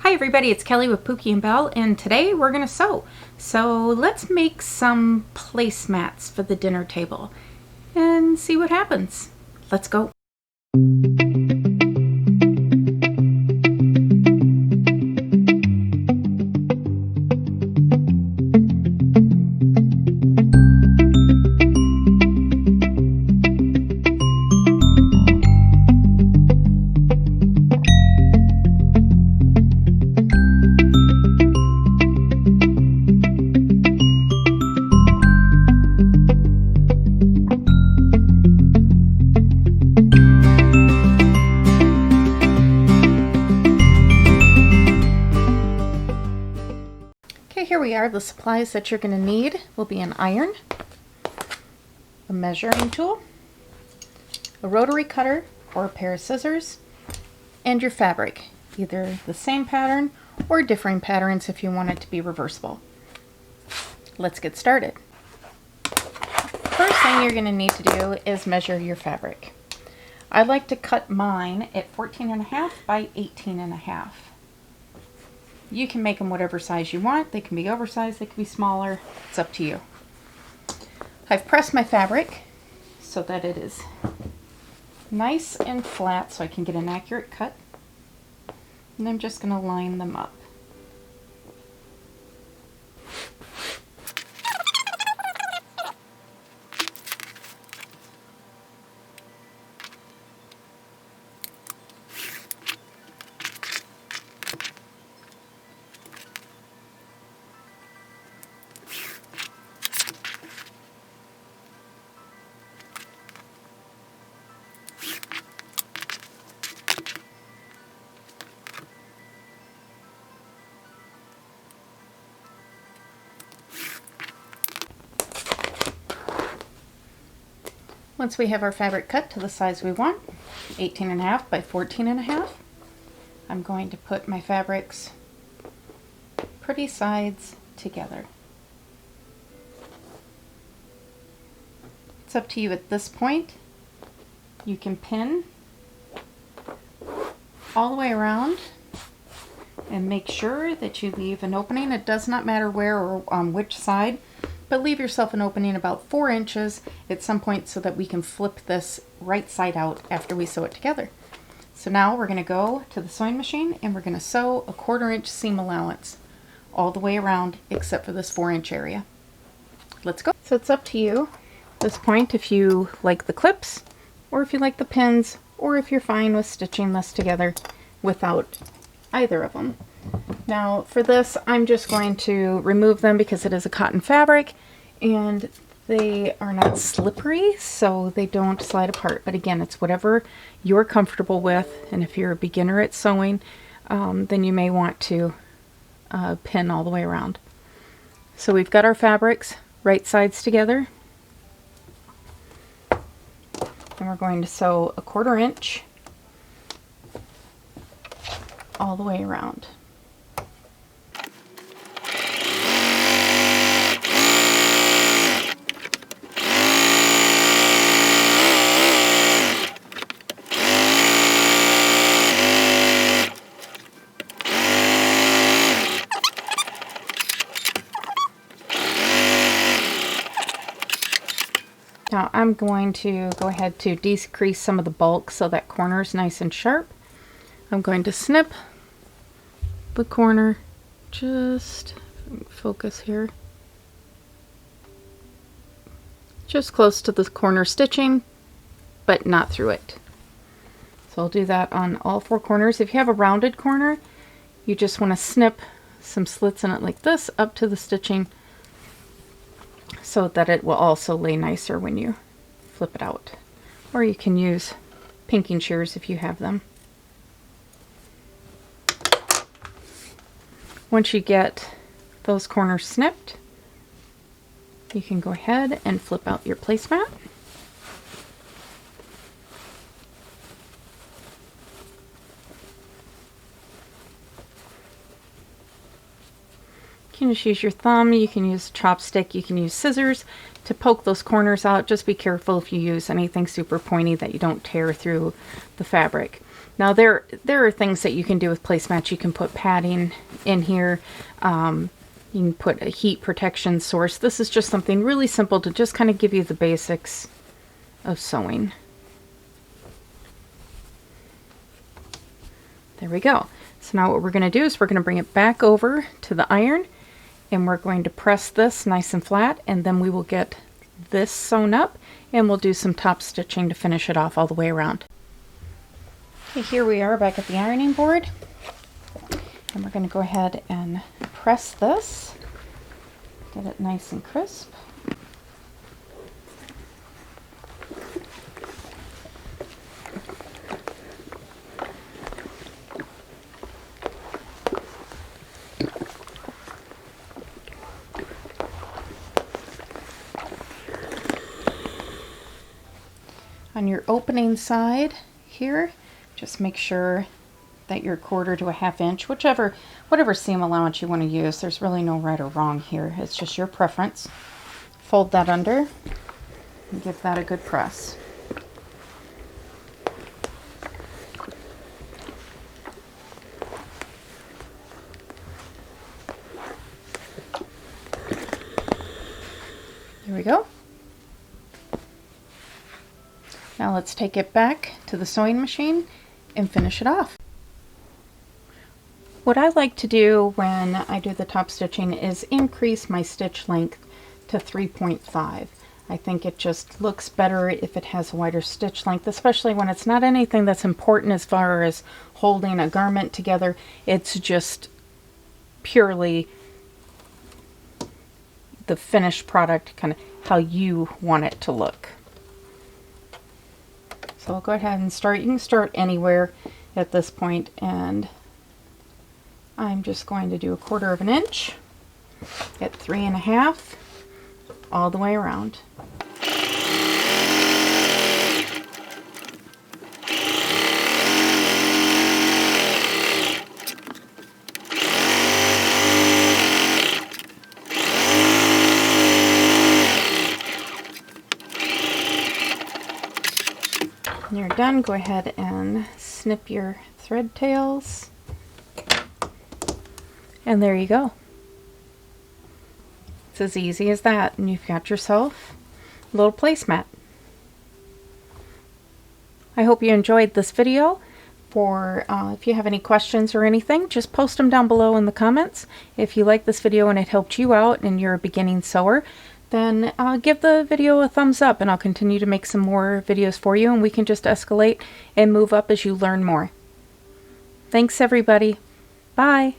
Hi everybody, it's Kelly with Pookie and Belle, and today we're going to sew. So let's make some placemats for the dinner table and see what happens. Let's go. Here we are. The supplies that you're going to need will be an iron, a measuring tool, a rotary cutter or a pair of scissors, and your fabric, either the same pattern or differing patterns if you want it to be reversible. Let's get started. First thing you're going to need to do is measure your fabric. I like to cut mine at 14.5 by 18.5. You can make them whatever size you want. They can be oversized, they can be smaller. It's up to you. I've pressed my fabric so that it is nice and flat so I can get an accurate cut. And I'm just going to line them up. Once we have our fabric cut to the size we want, 18.5 by 14.5, I'm going to put my fabrics pretty sides together. It's up to you at this point. You can pin all the way around and make sure that you leave an opening. It does not matter where or on which side, but leave yourself an opening about 4 inches at some point so that we can flip this right side out after we sew it together. So now we're going to go to the sewing machine and we're going to sew a 1/4 inch seam allowance all the way around except for this 4-inch area. Let's go. So it's up to you at this point if you like the clips or if you like the pins or if you're fine with stitching this together without either of them. Now for this, I'm just going to remove them because it is a cotton fabric and they are not slippery, so they don't slide apart. But again, it's whatever you're comfortable with, and if you're a beginner at sewing, then you may want to pin all the way around. So we've got our fabrics right sides together, and we're going to sew a 1/4 inch all the way around. Now I'm going to go ahead to decrease some of the bulk so that corner is nice and sharp. I'm going to snip the corner, just focus here, just close to the corner stitching, but not through it. So I'll do that on all 4 corners. If you have a rounded corner, you just want to snip some slits in it like this up to the stitching so that it will also lay nicer when you flip it out. Or you can use pinking shears if you have them. Once you get those corners snipped, you can go ahead and flip out your placemat. You can just use your thumb, you can use a chopstick, you can use scissors to poke those corners out. Just be careful if you use anything super pointy that you don't tear through the fabric. Now there are things that you can do with placemats. You can put padding in here. You can put a heat protection source. This is just something really simple to just kind of give you the basics of sewing. There we go. So now what we're going to do is we're going to bring it back over to the iron, and we're going to press this nice and flat, and then we will get this sewn up, and we'll do some top stitching to finish it off all the way around. Okay, here we are back at the ironing board, and we're going to go ahead and press this, get it nice and crisp. On your opening side here, just make sure that you're 1/4 to a 1/2 inch, whatever seam allowance you want to use. There's really no right or wrong here. It's just your preference. Fold that under and give that a good press. There we go. Now let's take it back to the sewing machine and finish it off. What I like to do when I do the top stitching is increase my stitch length to 3.5. I think it just looks better if it has a wider stitch length, especially when it's not anything that's important as far as holding a garment together. It's just purely the finished product, kind of how you want it to look. So I'll go ahead and start. You can start anywhere at this point, and I'm just going to do 1/4 of an inch at 3.5 all the way around. When you're done, go ahead and snip your thread tails. And there you go. It's as easy as that, and you've got yourself a little placemat. I hope you enjoyed this video. If you have any questions or anything, just post them down below in the comments. If you like this video and it helped you out and you're a beginning sewer, then give the video a thumbs up, and I'll continue to make some more videos for you, and we can just escalate and move up as you learn more. Thanks everybody. Bye.